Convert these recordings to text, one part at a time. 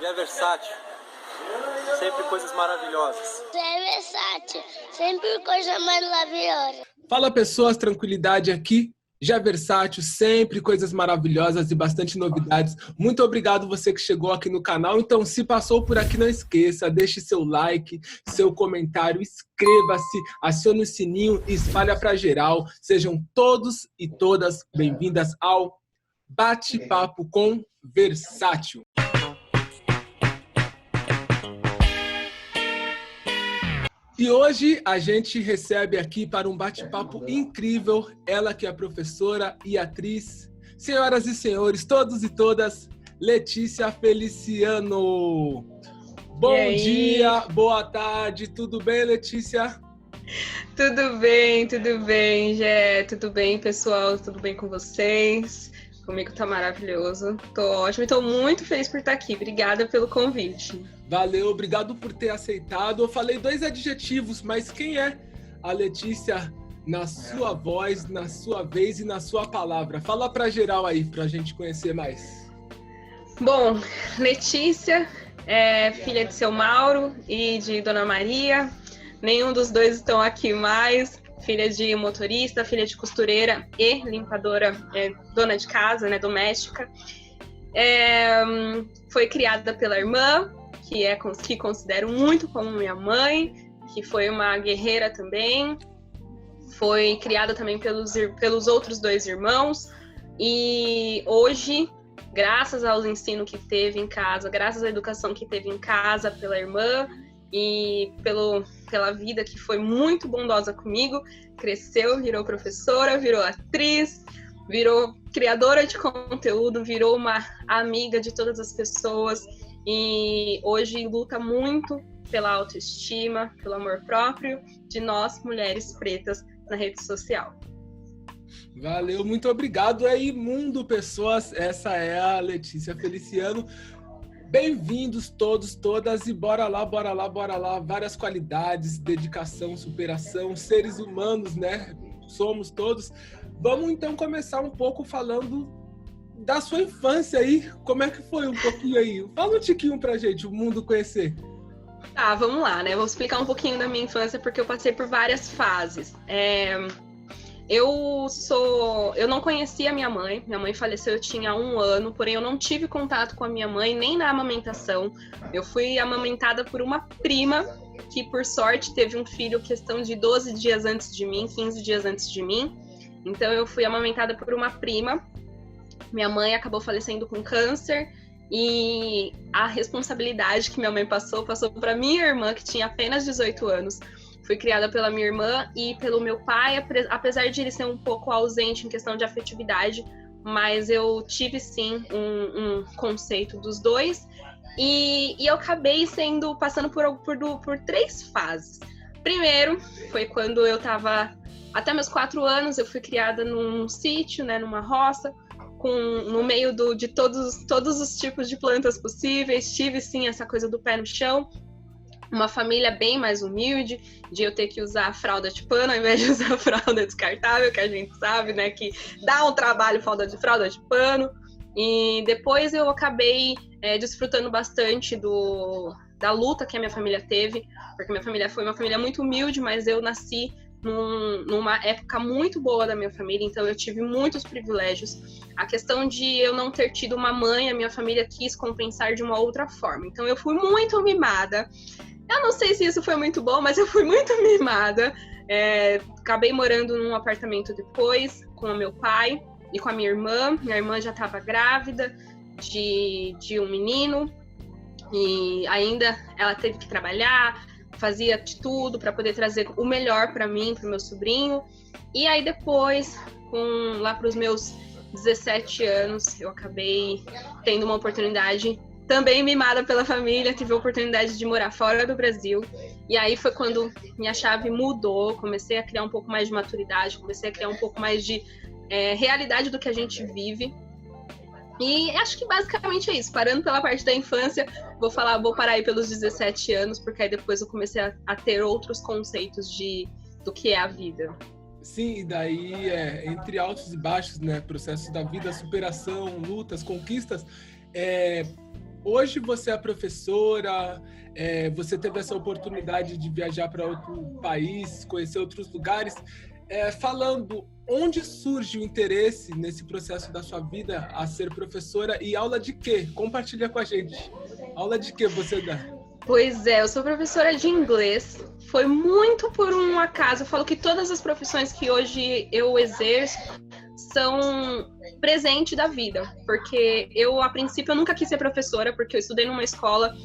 Zé Versátil, sempre coisas maravilhosas. Zé Versátil, sempre coisa maravilhosa. Fala pessoas, tranquilidade aqui. Já Versátil, sempre coisas maravilhosas e bastante novidades. Muito obrigado você que chegou aqui no canal. Então, se passou por aqui, não esqueça, deixe seu like, seu comentário, inscreva-se, acione o sininho e espalha para geral. Sejam todos e todas bem-vindas ao Bate-Papo com Versátil. E hoje a gente recebe aqui para um bate-papo incrível, ela que é professora e atriz, senhoras e senhores, todos e todas, Letícia Feliciano. Bom dia, boa tarde, tudo bem, Letícia? Tudo bem, Gé, tudo bem, pessoal, tudo bem com vocês? Comigo tá maravilhoso, tô ótimo e tô muito feliz por estar aqui, obrigada pelo convite. Valeu, obrigado por ter aceitado. Eu falei 2 adjetivos, mas quem é a Letícia na sua voz, na sua vez e na sua palavra? Fala pra geral aí, pra gente conhecer mais. Bom, Letícia é filha de seu Mauro e de Dona Maria, nenhum dos dois estão aqui mais. Filha de motorista, filha de costureira e limpadora, dona de casa, né, doméstica. Foi criada pela irmã, que considero muito como minha mãe, que foi uma guerreira também. Foi criada também pelos outros 2 irmãos. E hoje, graças ao ensino que teve em casa, graças à educação que teve em casa pela irmã, e pela vida que foi muito bondosa comigo, cresceu, virou professora, virou atriz, virou criadora de conteúdo, virou uma amiga de todas as pessoas e hoje luta muito pela autoestima, pelo amor próprio de nós, mulheres pretas, na rede social. Valeu, muito obrigado. É Imundo, pessoas, essa é a Letícia Feliciano. Bem-vindos todos, todas, e bora lá. Várias qualidades, dedicação, superação, seres humanos, né? Somos todos. Vamos então começar um pouco falando da sua infância aí. Como é que foi um pouquinho aí? Fala um tiquinho pra gente, o mundo conhecer. Tá, vamos lá, né? Vou explicar um pouquinho da minha infância porque eu passei por várias fases. Eu não conhecia minha mãe faleceu, eu tinha 1 ano, porém eu não tive contato com a minha mãe nem na amamentação. Eu fui amamentada por uma prima que, por sorte, teve um filho questão de 12 dias antes de mim, 15 dias antes de mim. Então eu fui amamentada por uma prima. Minha mãe acabou falecendo com câncer e a responsabilidade que minha mãe passou para minha irmã, que tinha apenas 18 anos. Fui criada pela minha irmã e pelo meu pai, apesar de ele ser um pouco ausente em questão de afetividade, mas eu tive sim um conceito dos 2 e eu acabei passando por 3 fases. Primeiro, foi quando eu estava até meus 4 anos, eu fui criada num sítio, né, numa roça, no meio de todos os tipos de plantas possíveis. Tive sim essa coisa do pé no chão. Uma família bem mais humilde, de eu ter que usar fralda de pano ao invés de usar fralda descartável, que a gente sabe, né, que dá um trabalho fralda de pano. E depois eu acabei desfrutando bastante da luta que a minha família teve, porque minha família foi uma família muito humilde, mas eu nasci numa época muito boa da minha família, então eu tive muitos privilégios. A questão de eu não ter tido uma mãe, a minha família quis compensar de uma outra forma. Então eu fui muito mimada. Eu não sei se isso foi muito bom, mas eu fui muito mimada. Acabei morando num apartamento depois, com o meu pai e com a minha irmã. Minha irmã já estava grávida de um menino. E ainda ela teve que trabalhar, fazia de tudo para poder trazer o melhor para mim, para o meu sobrinho. E aí depois, lá para os meus 17 anos, eu acabei tendo uma oportunidade, também mimada pela família, tive a oportunidade de morar fora do Brasil. E aí foi quando minha chave mudou, comecei a criar um pouco mais de maturidade, comecei a criar um pouco mais de realidade do que a gente vive. E acho que basicamente é isso. Parando pela parte da infância, vou parar aí pelos 17 anos, porque aí depois eu comecei a ter outros conceitos do que é a vida. Sim, e daí entre altos e baixos, né? Processo da vida, superação, lutas, conquistas. hoje você é professora, você teve essa oportunidade de viajar para outro país, conhecer outros lugares. Falando, onde surge o interesse nesse processo da sua vida a ser professora e aula de quê? Compartilha com a gente. Aula de quê você dá? Pois é, eu sou professora de inglês. Foi muito por um acaso. Eu falo que todas as profissões que hoje eu exerço são presente da vida. Porque eu, a princípio, eu nunca quis ser professora, porque eu estudei numa escola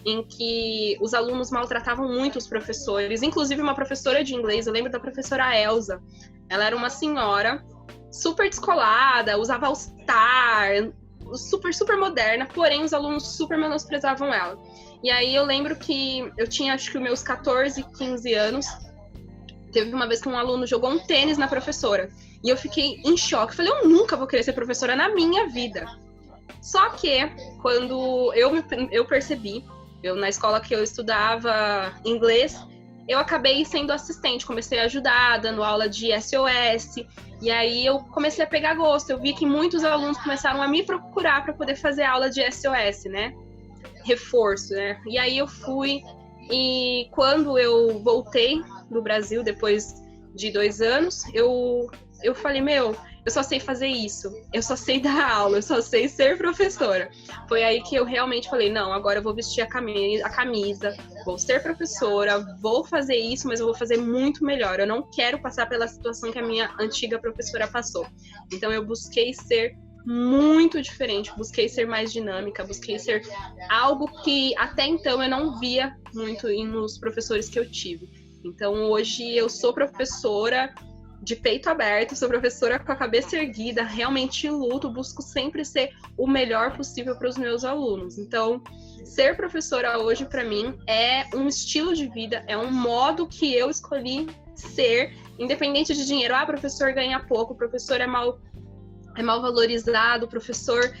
em que os alunos maltratavam muito os professores. Inclusive, uma professora de inglês, eu lembro da professora Elsa. Ela era uma senhora super descolada, usava all-star, super moderna, porém os alunos super menosprezavam ela. E aí eu lembro que eu tinha, acho que os meus 14, 15 anos, teve uma vez que um aluno jogou um tênis na professora. E eu fiquei em choque. Falei, eu nunca vou querer ser professora na minha vida. Só que, quando eu percebi, na escola que eu estudava inglês, eu acabei sendo assistente. Comecei a ajudar, dando aula de SOS. E aí eu comecei a pegar gosto. Eu vi que muitos alunos começaram a me procurar para poder fazer aula de SOS, né? Reforço, né? E aí eu fui, e quando eu voltei do Brasil, depois de 2 anos, eu falei, eu só sei fazer isso, eu só sei dar aula, eu só sei ser professora. Foi aí que eu realmente falei, não, agora eu vou vestir a camisa, vou ser professora, vou fazer isso, mas eu vou fazer muito melhor. Eu não quero passar pela situação que a minha antiga professora passou. Então eu busquei ser muito diferente, busquei ser mais dinâmica, busquei ser algo que até então eu não via muito nos professores que eu tive. Então hoje eu sou professora de peito aberto, sou professora com a cabeça erguida, realmente luto, busco sempre ser o melhor possível para os meus alunos. Então, ser professora hoje para mim é um estilo de vida, é um modo que eu escolhi ser, independente de dinheiro. Professor ganha pouco, professor é mal valorizado, professor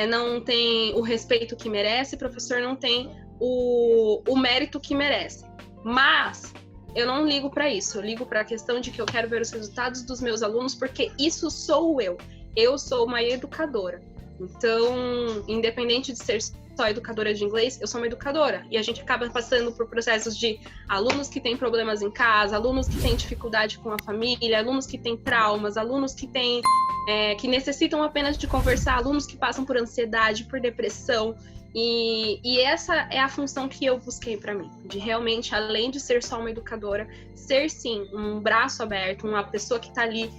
não tem o respeito que merece, professor não tem o mérito que merece. Mas eu não ligo para isso, eu ligo para a questão de que eu quero ver os resultados dos meus alunos, porque isso sou eu. Eu sou uma educadora. Então, independente de ser só educadora de inglês, eu sou uma educadora. E a gente acaba passando por processos de alunos que têm problemas em casa, alunos que têm dificuldade com a família, alunos que têm traumas, alunos que que necessitam apenas de conversar, alunos que passam por ansiedade, por depressão. E essa é a função que eu busquei para mim, de realmente, além de ser só uma educadora, ser sim um braço aberto, uma pessoa que está ali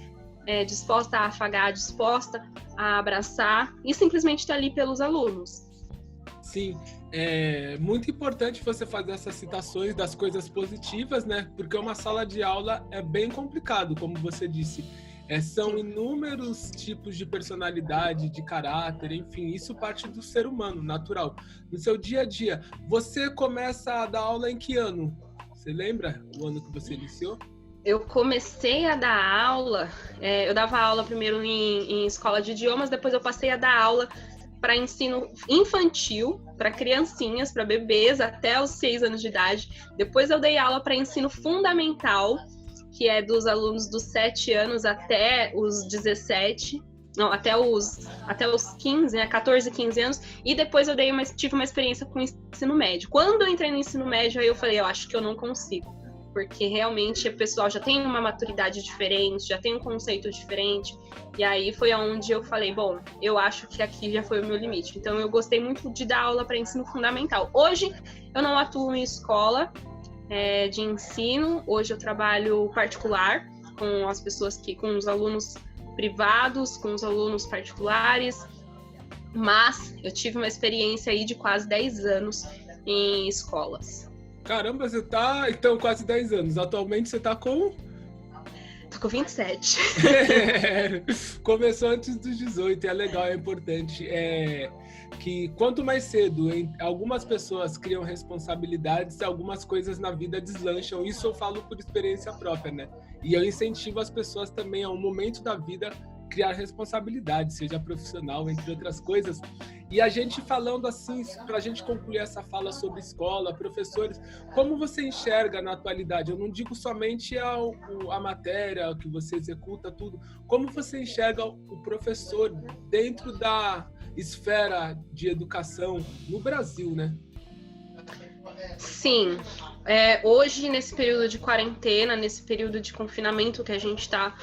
disposta a afagar, disposta a abraçar e simplesmente estar ali pelos alunos. Sim, é muito importante você fazer essas citações das coisas positivas, né? Porque uma sala de aula é bem complicado, como você disse. São inúmeros tipos de personalidade, de caráter, enfim, isso parte do ser humano, natural. No seu dia a dia, você começa a dar aula em que ano? Você lembra o ano que você iniciou? Eu comecei a dar aula, eu dava aula primeiro em escola de idiomas, depois eu passei a dar aula para ensino infantil, para criancinhas, para bebês até os 6 anos de idade. Depois eu dei aula para ensino fundamental, que é dos alunos dos 7 anos até os 17, não, até os 15, né, 14, 15 anos, e depois eu tive uma experiência com o ensino médio. Quando eu entrei no ensino médio, aí eu falei, eu acho que eu não consigo, porque realmente o pessoal já tem uma maturidade diferente, já tem um conceito diferente, e aí foi onde eu falei, bom, eu acho que aqui já foi o meu limite. Então eu gostei muito de dar aula para ensino fundamental. Hoje eu não atuo em escola de ensino, hoje eu trabalho particular com as pessoas com os alunos privados, com os alunos particulares, mas eu tive uma experiência aí de quase 10 anos em escolas. Caramba, você tá, então, quase 10 anos. Atualmente você tá com? Tô com 27. Começou antes dos 18, é legal, é importante. Que quanto mais cedo algumas pessoas criam responsabilidades, algumas coisas na vida deslancham. Isso eu falo por experiência própria, né? E eu incentivo as pessoas também a um momento da vida criar responsabilidade, seja profissional, entre outras coisas. E a gente falando assim, para a gente concluir essa fala sobre escola, professores, como você enxerga na atualidade? Eu não digo somente a matéria que você executa, tudo. Como você enxerga o professor dentro esfera de educação no Brasil, né? Sim. Hoje, nesse período de quarentena, nesse período de confinamento que a gente está,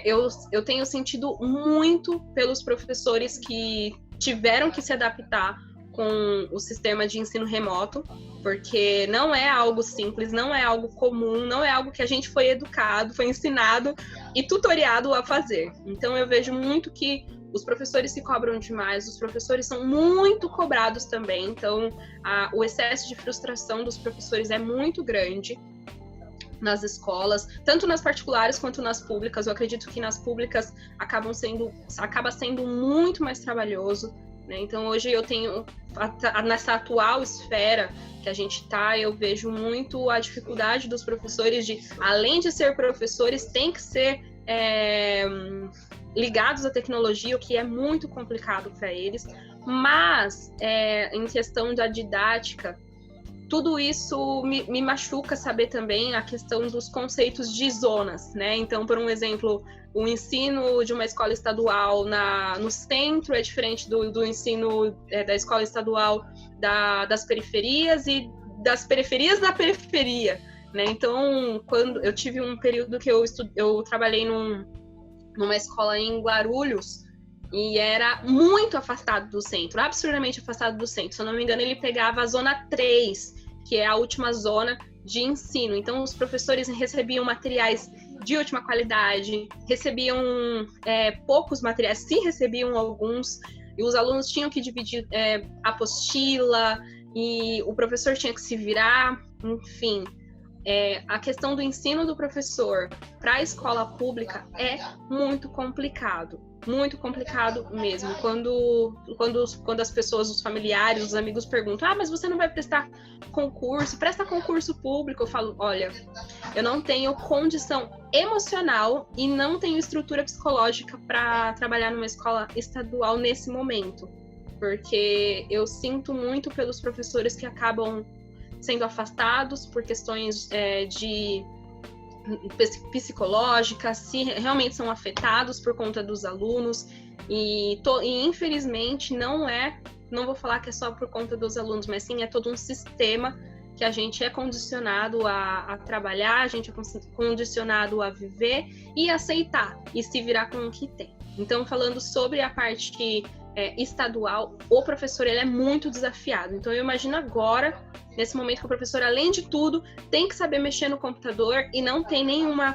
eu tenho sentido muito pelos professores que tiveram que se adaptar com o sistema de ensino remoto, porque não é algo simples, não é algo comum, não é algo que a gente foi educado, foi ensinado e tutoriado a fazer. Então eu vejo muito que os professores se cobram demais, os professores são muito cobrados também, então o excesso de frustração dos professores é muito grande nas escolas, tanto nas particulares quanto nas públicas. Eu acredito que nas públicas acaba sendo muito mais trabalhoso, né? Então hoje eu tenho, nessa atual esfera que a gente está, eu vejo muito a dificuldade dos professores de, além de ser professores, tem que ser ligados à tecnologia, o que é muito complicado para eles, mas em questão da didática, tudo isso me machuca saber também a questão dos conceitos de zonas, né? Então, por um exemplo, o ensino de uma escola estadual no centro é diferente do ensino da escola estadual das periferias e das periferias da periferia, né? Então, quando eu tive um período que eu trabalhei numa escola em Guarulhos, e era muito afastado do centro, absurdamente afastado do centro. Se eu não me engano, ele pegava a zona 3, que é a última zona de ensino. Então, os professores recebiam materiais de última qualidade, recebiam poucos materiais, se recebiam alguns, e os alunos tinham que dividir apostila, e o professor tinha que se virar, enfim. A questão do ensino do professor para a escola pública é muito complicado mesmo. Quando as pessoas, os familiares, os amigos perguntam: mas você não vai prestar concurso? Presta concurso público. Eu falo: olha, eu não tenho condição emocional e não tenho estrutura psicológica para trabalhar numa escola estadual nesse momento, porque eu sinto muito pelos professores que acabam sendo afastados por questões de psicológicas, se realmente são afetados por conta dos alunos, e infelizmente não vou falar que é só por conta dos alunos, mas sim é todo um sistema que a gente é condicionado a trabalhar, a gente é condicionado a viver e aceitar, e se virar com o que tem. Então, falando sobre a parte estadual, o professor ele é muito desafiado. Então, eu imagino agora, nesse momento, que o professor, além de tudo, tem que saber mexer no computador e não tem nenhuma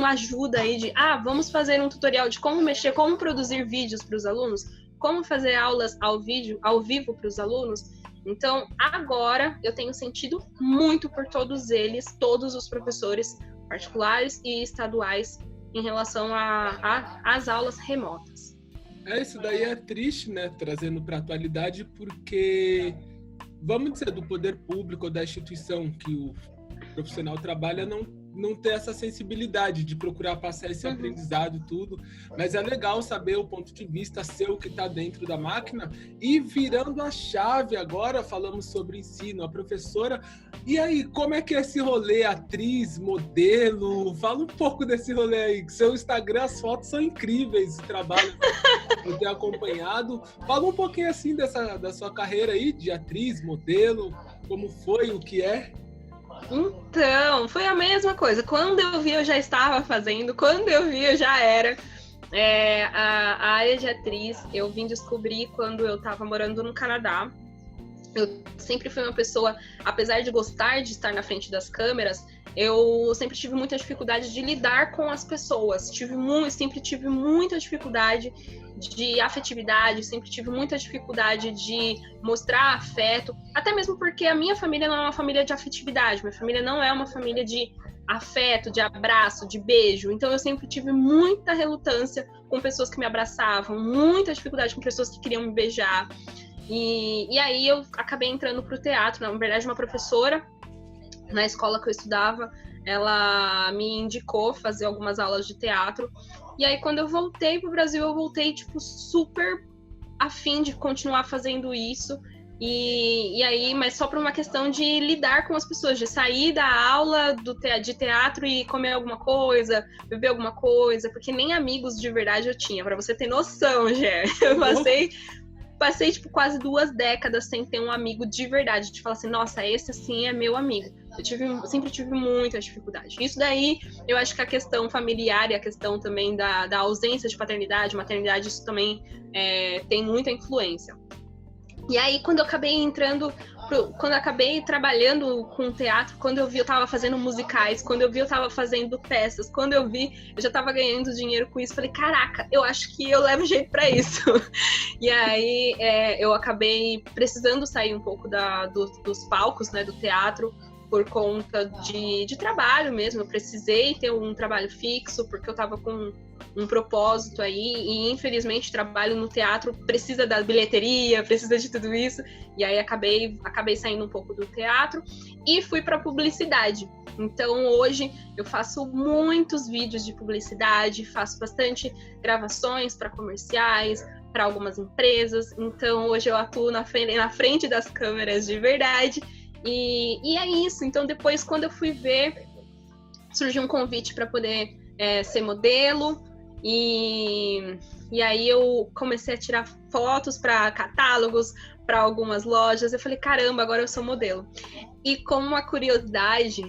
ajuda aí de vamos fazer um tutorial de como mexer, como produzir vídeos para os alunos, como fazer aulas ao vivo para os alunos. Então, agora, eu tenho sentido muito por todos eles, todos os professores particulares e estaduais, em relação às aulas remotas. Isso daí é triste, né? Trazendo para a atualidade, porque, vamos dizer, do poder público ou da instituição que o profissional trabalha, não ter essa sensibilidade de procurar passar esse aprendizado e tudo, mas é legal saber o ponto de vista seu que está dentro da máquina. E virando a chave agora, falamos sobre ensino, a professora. E aí, como é que é esse rolê? Atriz, modelo? Fala um pouco desse rolê aí, que seu Instagram, as fotos são incríveis, o trabalho que eu tenho acompanhado. Fala um pouquinho assim da sua carreira aí, de atriz, modelo, como foi, o que é? Então, foi a mesma coisa. Quando eu vi, eu já estava fazendo. Quando eu vi, eu já era. A área de atriz, eu vim descobrir quando eu estava morando no Canadá. Eu sempre fui uma pessoa, apesar de gostar de estar na frente das câmeras, eu sempre tive muita dificuldade de lidar com as pessoas. Sempre tive muita dificuldade de afetividade, sempre tive muita dificuldade de mostrar afeto, até mesmo porque a minha família não é uma família de afetividade, minha família não é uma família de afeto, de abraço, de beijo. Então eu sempre tive muita relutância com pessoas que me abraçavam, muita dificuldade com pessoas que queriam me beijar. E aí eu acabei entrando pro teatro. Na verdade, uma professora na escola que eu estudava, ela me indicou fazer algumas aulas de teatro. E aí, quando eu voltei pro Brasil, eu voltei, super afim de continuar fazendo isso. E aí, mas só por uma questão de lidar com as pessoas, de sair da aula de teatro e comer alguma coisa, beber alguma coisa, porque nem amigos de verdade eu tinha, pra você ter noção, Gé. Eu passei tipo, quase 2 décadas sem ter um amigo de verdade, de falar assim, nossa, esse assim é meu amigo. Eu sempre tive muita dificuldade. Isso daí, eu acho que a questão familiar e a questão também da ausência de paternidade, maternidade, isso também tem muita influência. E aí, quando eu acabei trabalhando com teatro, quando eu vi, eu tava fazendo musicais, quando eu vi, eu tava fazendo peças, quando eu vi, eu já tava ganhando dinheiro com isso. Falei, caraca, eu acho que eu levo jeito pra isso. E aí, eu acabei precisando sair um pouco dos palcos, né, do teatro, por conta de trabalho mesmo. Eu precisei ter um trabalho fixo, porque eu tava com um propósito aí, e infelizmente trabalho no teatro precisa da bilheteria, precisa de tudo isso, e aí acabei saindo um pouco do teatro e fui para publicidade. Então hoje eu faço muitos vídeos de publicidade, faço bastante gravações para comerciais, para algumas empresas, então hoje eu atuo na frente das câmeras de verdade, e é isso. Então depois, quando eu fui ver, surgiu um convite para poder ser modelo. E aí eu comecei a tirar fotos para catálogos, para algumas lojas. Eu falei, caramba, agora eu sou modelo. E como uma curiosidade,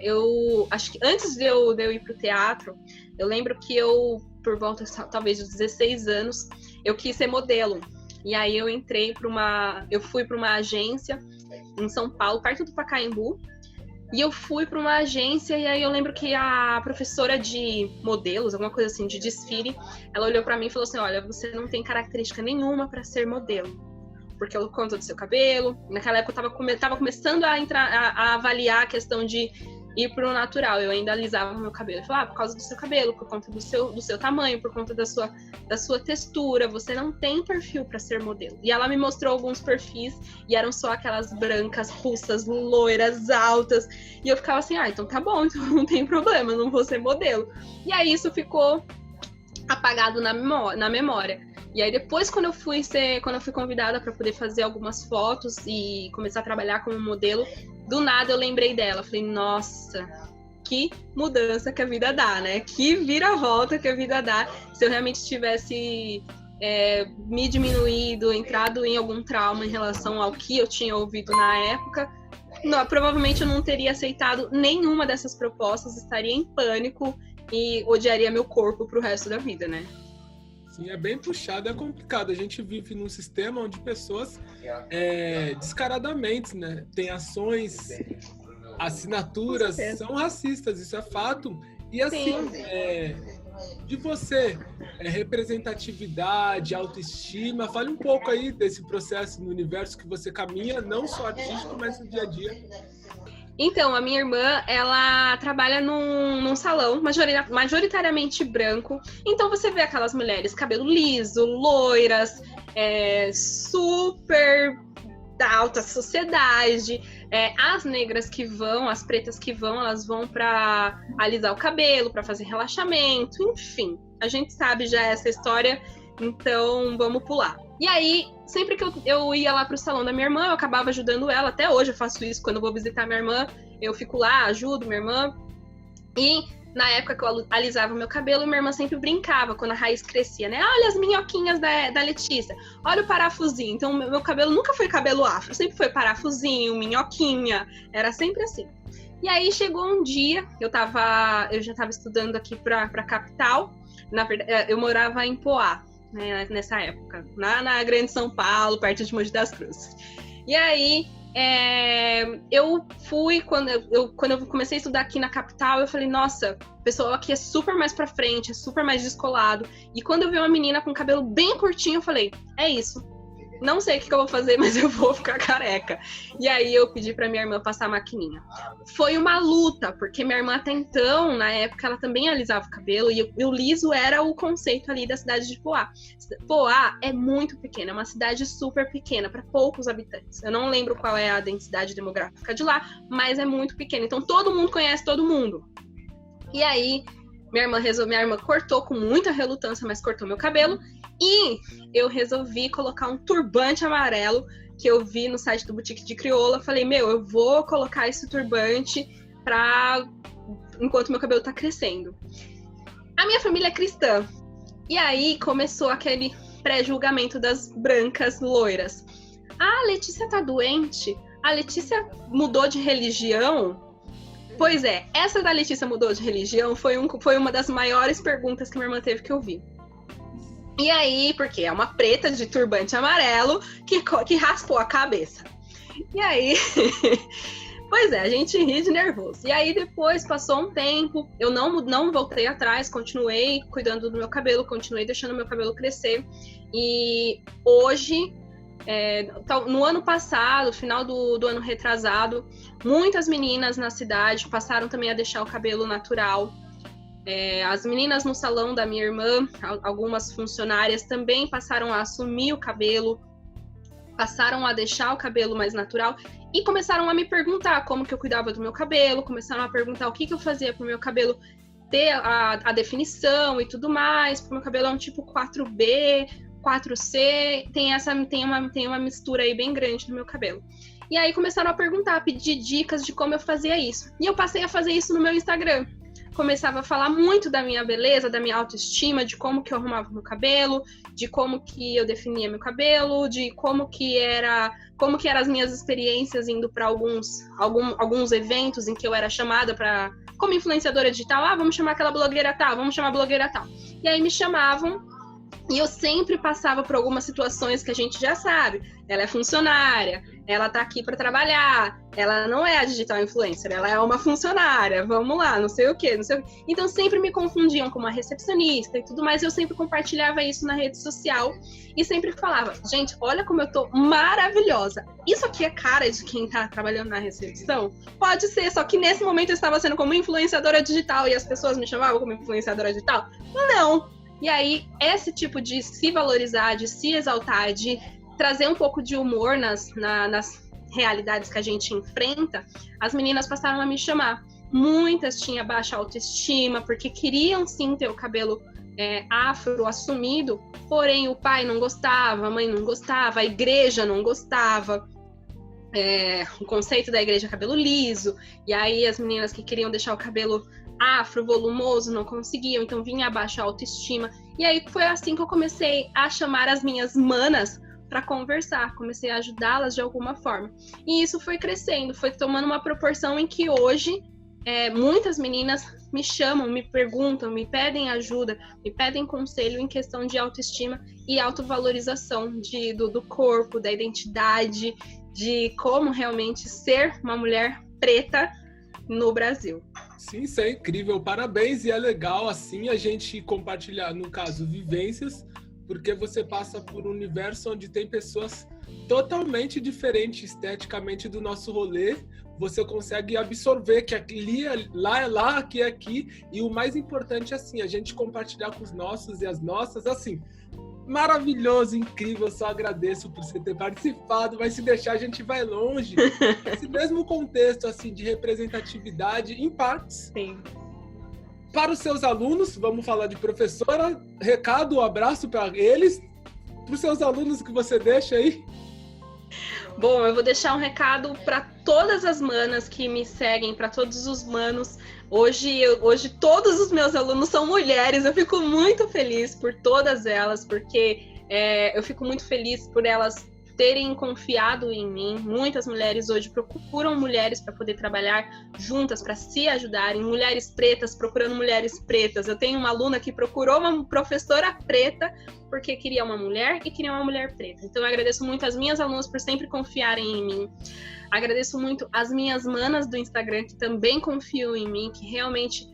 eu acho que antes de eu ir para o teatro, eu lembro que eu, por volta talvez de 16 anos, eu quis ser modelo. E aí eu fui para uma agência em São Paulo, perto do Pacaembu. E eu fui para uma agência, e aí eu lembro que a professora de modelos, alguma coisa assim, de desfile, ela olhou para mim e falou assim, olha, você não tem característica nenhuma para ser modelo, porque eu conto do seu cabelo. Naquela época eu tava começando a avaliar a questão de ir pro natural. Eu ainda alisava o meu cabelo. Eu falava, por causa do seu cabelo, por conta do seu tamanho, por conta da sua textura, você não tem perfil para ser modelo. E ela me mostrou alguns perfis, e eram só aquelas brancas, russas, loiras, altas. E eu ficava assim, então tá bom, então não tem problema, eu não vou ser modelo. E aí isso ficou apagado na memória. E aí depois, quando eu fui convidada para poder fazer algumas fotos e começar a trabalhar como modelo, do nada eu lembrei dela. Falei, nossa, que mudança que a vida dá, né? Que viravolta que a vida dá. Se eu realmente tivesse me diminuído, entrado em algum trauma em relação ao que eu tinha ouvido na época, provavelmente eu não teria aceitado nenhuma dessas propostas, estaria em pânico e odiaria meu corpo pro resto da vida, né? Sim, é bem puxado, é complicado. A gente vive num sistema onde pessoas descaradamente, né, têm ações, assinaturas, são racistas, isso é fato. E assim, de você, representatividade, autoestima, fale um pouco aí desse processo no universo que você caminha, não só artístico, mas no dia a dia. Então, a minha irmã, ela trabalha num salão majoritariamente branco. Então, você vê aquelas mulheres, cabelo liso, loiras, super da alta sociedade. As negras que vão, as pretas que vão, elas vão para alisar o cabelo, para fazer relaxamento, enfim. A gente sabe já essa história, então vamos pular. E aí, sempre que eu ia lá pro salão da minha irmã, eu acabava ajudando ela. Até hoje eu faço isso, quando eu vou visitar minha irmã, eu fico lá, ajudo minha irmã. E na época que eu alisava o meu cabelo, minha irmã sempre brincava quando a raiz crescia, né? Olha as minhoquinhas da Letícia, olha o parafusinho. Então, meu cabelo nunca foi cabelo afro, sempre foi parafusinho, minhoquinha, era sempre assim. E aí chegou um dia, eu já estava estudando aqui pra capital. Na verdade, eu morava em Poá, né, nessa época, na Grande São Paulo, perto de Mogi das Cruzes. E aí, eu fui, quando eu comecei a estudar aqui na capital, eu falei, nossa, o pessoal aqui é super mais pra frente, é super mais descolado. E quando eu vi uma menina com cabelo bem curtinho, eu falei, é isso. Não sei o que eu vou fazer, mas eu vou ficar careca. E aí eu pedi pra minha irmã passar a maquininha. Foi uma luta, porque minha irmã até então, na época, ela também alisava o cabelo, e o liso era o conceito ali da cidade de Poá. Poá é muito pequena, é uma cidade super pequena, para poucos habitantes. Eu não lembro qual é a densidade demográfica de lá, mas é muito pequena. Então todo mundo conhece todo mundo. E aí, minha irmã cortou com muita relutância, mas cortou meu cabelo. E eu resolvi colocar um turbante amarelo que eu vi no site do Boutique de Crioula. Falei, eu vou colocar esse turbante enquanto meu cabelo tá crescendo. A minha família é cristã. E aí começou aquele pré-julgamento das brancas loiras. Ah, a Letícia tá doente? A Letícia mudou de religião? Pois é, essa da Letícia mudou de religião foi uma das maiores perguntas que minha irmã teve que ouvir. E aí, porque é uma preta de turbante amarelo que raspou a cabeça. E aí, pois é, a gente ri de nervoso. E aí depois passou um tempo, eu não voltei atrás, continuei cuidando do meu cabelo, continuei deixando meu cabelo crescer. E hoje, no ano passado, final do ano retrasado, muitas meninas na cidade passaram também a deixar o cabelo natural. As meninas no salão da minha irmã, algumas funcionárias também passaram a assumir o cabelo, passaram a deixar o cabelo mais natural e começaram a me perguntar como que eu cuidava do meu cabelo, começaram a perguntar o que eu fazia para o meu cabelo ter a definição e tudo mais, porque o meu cabelo é um tipo 4B, 4C, tem uma mistura aí bem grande no meu cabelo. E aí começaram a perguntar, a pedir dicas de como eu fazia isso. E eu passei a fazer isso no meu Instagram. Começava a falar muito da minha beleza, da minha autoestima, de como que eu arrumava meu cabelo, de como que eu definia meu cabelo, de como que eram as minhas experiências indo para alguns eventos em que eu era chamada como influenciadora digital. Vamos chamar aquela blogueira tal, vamos chamar a blogueira tal. E aí me chamavam e eu sempre passava por algumas situações que a gente já sabe. Ela é funcionária, ela tá aqui para trabalhar, ela não é a digital influencer, ela é uma funcionária, vamos lá, não sei o quê. Então sempre me confundiam com uma recepcionista e tudo mais, eu sempre compartilhava isso na rede social e sempre falava, gente, olha como eu tô maravilhosa. Isso aqui é cara de quem tá trabalhando na recepção? Pode ser, só que nesse momento eu estava sendo como influenciadora digital e as pessoas me chamavam como influenciadora digital? Não! E aí, esse tipo de se valorizar, de se exaltar, de trazer um pouco de humor nas realidades que a gente enfrenta, as meninas passaram a me chamar. Muitas tinham baixa autoestima, porque queriam sim ter o cabelo afro assumido, porém o pai não gostava, a mãe não gostava, a igreja não gostava. O conceito da igreja é cabelo liso, e aí as meninas que queriam deixar o cabelo afro, volumoso, não conseguiam, então vinha abaixo a autoestima. E aí foi assim que eu comecei a chamar as minhas manas para conversar, comecei a ajudá-las de alguma forma. E isso foi crescendo, foi tomando uma proporção em que hoje muitas meninas me chamam, me perguntam, me pedem ajuda, me pedem conselho em questão de autoestima e autovalorização do corpo, da identidade, de como realmente ser uma mulher preta no Brasil. Sim, isso é incrível, parabéns, e é legal assim a gente compartilhar, no caso, vivências, porque você passa por um universo onde tem pessoas totalmente diferentes esteticamente do nosso rolê, você consegue absorver que ali lá é lá, aqui é aqui, e o mais importante é assim, a gente compartilhar com os nossos e as nossas, assim, maravilhoso, incrível, só agradeço por você ter participado, mas se deixar a gente vai longe. Esse mesmo contexto assim de representatividade em partes. Sim. Para os seus alunos, vamos falar de professora, recado, abraço para eles, para os seus alunos que você deixa aí. Bom, eu vou deixar um recado para todas as manas que me seguem, para todos os manos. Hoje todos os meus alunos são mulheres, eu fico muito feliz por todas elas, porque eu fico muito feliz por elas terem confiado em mim. Muitas mulheres hoje procuram mulheres para poder trabalhar juntas, para se ajudarem, mulheres pretas procurando mulheres pretas. Eu tenho uma aluna que procurou uma professora preta porque queria uma mulher e queria uma mulher preta. Então eu agradeço muito as minhas alunas por sempre confiarem em mim. Agradeço muito as minhas manas do Instagram que também confiam em mim, que realmente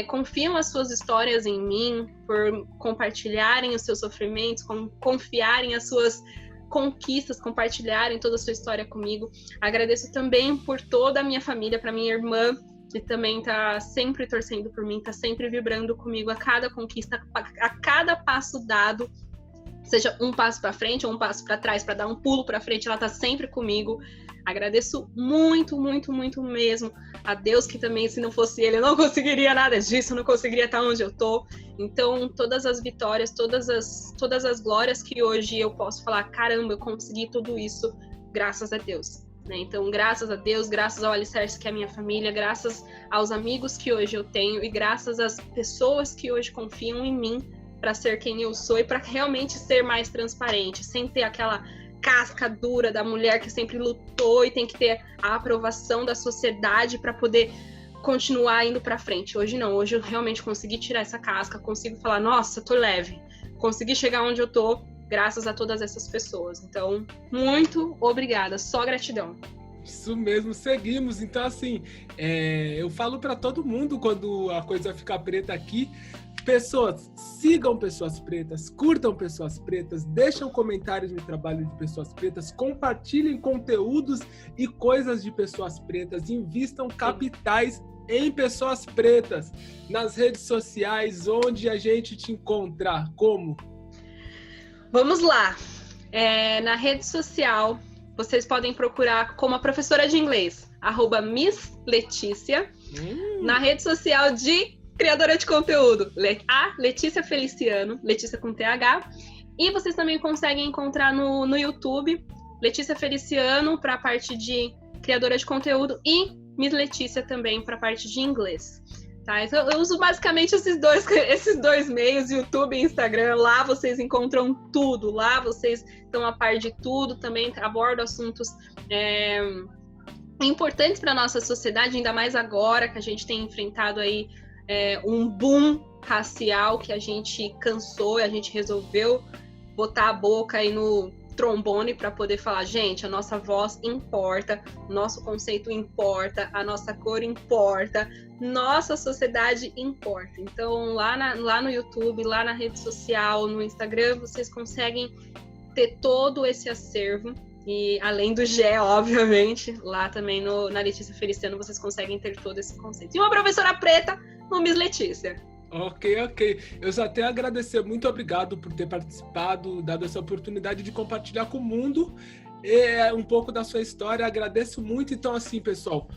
confiam as suas histórias em mim, por compartilharem os seus sofrimentos, confiarem as suas conquistas, compartilharem toda a sua história comigo. Agradeço também por toda a minha família, para minha irmã, que também está sempre torcendo por mim, está sempre vibrando comigo a cada conquista, a cada passo dado, seja um passo para frente ou um passo para trás, para dar um pulo para frente, ela está sempre comigo. Agradeço muito, muito, muito mesmo a Deus, que também, se não fosse Ele, eu não conseguiria nada disso, eu não conseguiria estar onde eu tô. Então, todas as vitórias, todas as glórias que hoje eu posso falar, caramba, eu consegui tudo isso, graças a Deus. Né? Então, graças a Deus, graças ao alicerce que é a minha família, graças aos amigos que hoje eu tenho e graças às pessoas que hoje confiam em mim para ser quem eu sou e para realmente ser mais transparente, sem ter aquela casca dura da mulher que sempre lutou e tem que ter a aprovação da sociedade para poder continuar indo para frente. Hoje não, hoje eu realmente consegui tirar essa casca, consigo falar, nossa, tô leve, consegui chegar onde eu tô, graças a todas essas pessoas. Então, muito obrigada, só gratidão. Isso mesmo, seguimos. Então, assim, eu falo para todo mundo quando a coisa fica preta aqui, pessoas, sigam pessoas pretas, curtam pessoas pretas, deixem comentários no trabalho de pessoas pretas, compartilhem conteúdos e coisas de pessoas pretas, invistam capitais em pessoas pretas, nas redes sociais, onde a gente te encontra, como? Vamos lá. Na rede social, vocês podem procurar como a professora de inglês, @Miss Letícia. Na rede social de criadora de conteúdo, a Letícia Feliciano, Letícia com TH. E vocês também conseguem encontrar no YouTube, Letícia Feliciano para a parte de criadora de conteúdo e Miss Letícia também para a parte de inglês. Tá? Então, eu uso basicamente esses dois meios, YouTube e Instagram. Lá vocês encontram tudo. Lá vocês estão a par de tudo. Também abordo assuntos importantes para a nossa sociedade, ainda mais agora que a gente tem enfrentado aí um boom racial que a gente cansou e a gente resolveu botar a boca aí no trombone para poder falar, gente, a nossa voz importa, nosso conceito importa, a nossa cor importa, nossa sociedade importa. Então, lá no YouTube, lá na rede social, no Instagram, vocês conseguem ter todo esse acervo. E além do Gé, obviamente, lá também na Letícia Feliciano, vocês conseguem ter todo esse conceito. E uma professora preta no Miss Letícia. Ok. Eu só tenho a agradecer. Muito obrigado por ter participado, dado essa oportunidade de compartilhar com o mundo um pouco da sua história. Agradeço muito. Então, assim, pessoal,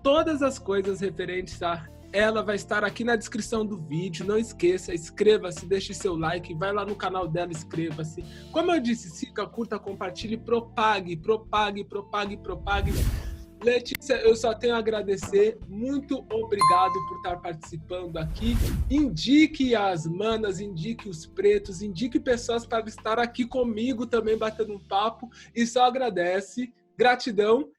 todas as coisas referentes a ela vai estar aqui na descrição do vídeo. Não esqueça, inscreva-se, deixe seu like, vai lá no canal dela, inscreva-se. Como eu disse, siga, curta, compartilhe, propague. Letícia, eu só tenho a agradecer. Muito obrigado por estar participando aqui. Indique as manas, indique os pretos, indique pessoas para estar aqui comigo também batendo um papo. E só agradece. Gratidão